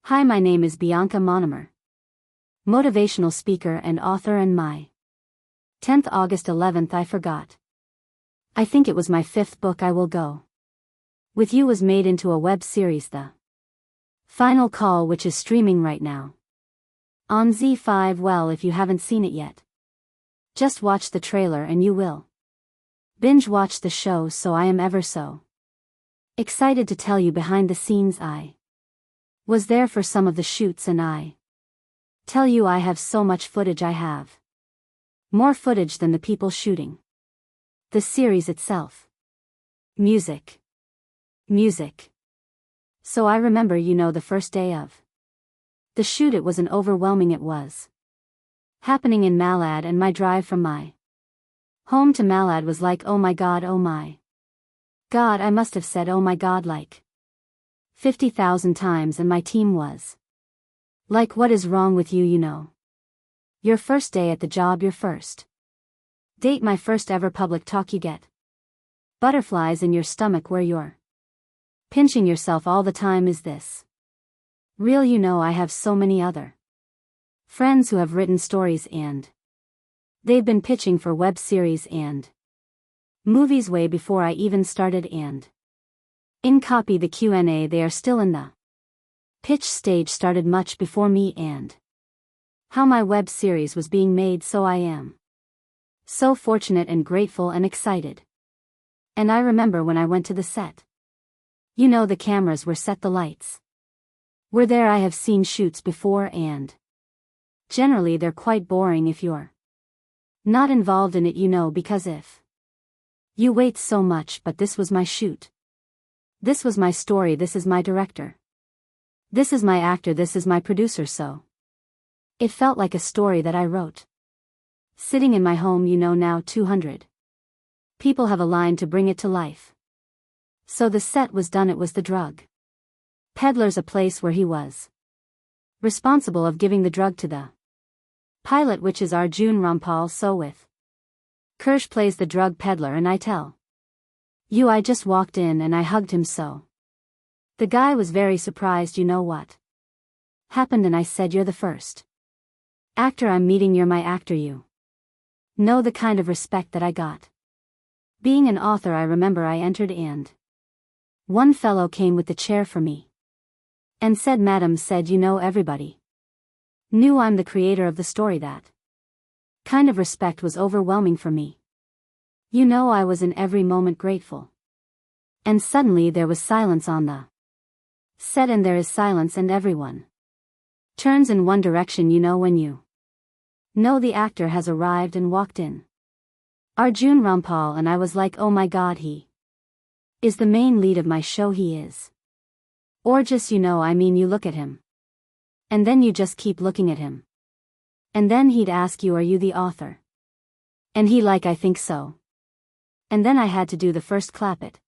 Hi, my name is Bianca Monomer, motivational speaker and author, and my 10th August 11th I forgot. I think it was my 5th book. I Will Go With You was made into a web series, The Final Call, which is streaming right now on ZEE5. Well, if you haven't seen it yet, just watch the trailer and you will binge watch the show. So I am ever so excited to tell you behind the scenes. I was there for some of the shoots, and I tell you, I have so much footage. I have more footage than the people shooting the series itself. Music. So I remember, the first day of the shoot, it was overwhelming. It was happening in Malad, and my drive from my home to Malad was like, oh my God, I must have said oh my God like 50,000 times, and my team was like, what is wrong with you? Your first day at the job, your first date, my first ever public talk, you get butterflies in your stomach where you're pinching yourself all the time. Is this real? I have so many other friends who have written stories, and they've been pitching for web series and movies way before I even started, and in copy the Q&A, they are still in the pitch stage, started much before me, and how my web series was being made. So I am so fortunate and grateful and excited. And I remember when I went to the set, the cameras were set, the lights were there. I have seen shoots before, and generally they're quite boring if you're not involved in it, because if you wait so much. But this was my shoot. This was my story. This is my director. This is my actor. This is my producer. So it felt like a story that I wrote, sitting in my home. Now 200 people have aligned to bring it to life. So the set was done. It was the drug peddler's a place where he was responsible of giving the drug to the pilot, which is Arjun Rampal. So with Kirsch plays the drug peddler, and I tell you, I just walked in and I hugged him. So the guy was very surprised. What happened? And I said, you're the first actor I'm meeting. You're my actor. You know the kind of respect that I got being an author. I remember I entered, and one fellow came with the chair for me and said, Madam, said, everybody knew I'm the creator of the story. That kind of respect was overwhelming for me. I was in every moment grateful. And suddenly there was silence on the set, and there is silence, and everyone turns in one direction. When you know the actor has arrived and walked in, Arjun Rampal, and I was like, oh my God, he is the main lead of my show. He is gorgeous. You look at him, and then you just keep looking at him. And then he'd ask you, are you the author? And he like, I think so. And then I had to do the first clap. It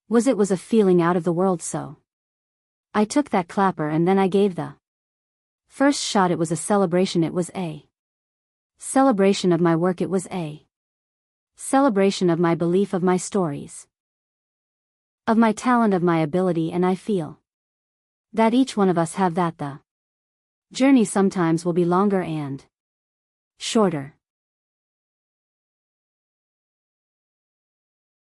was a feeling out of the world. So I took that clapper, and then I gave the first shot. It was a celebration. It was a celebration of my work. It was a celebration of my belief, of my stories, of my talent, of my ability. And I feel that each one of us have that. The journey sometimes will be longer and shorter.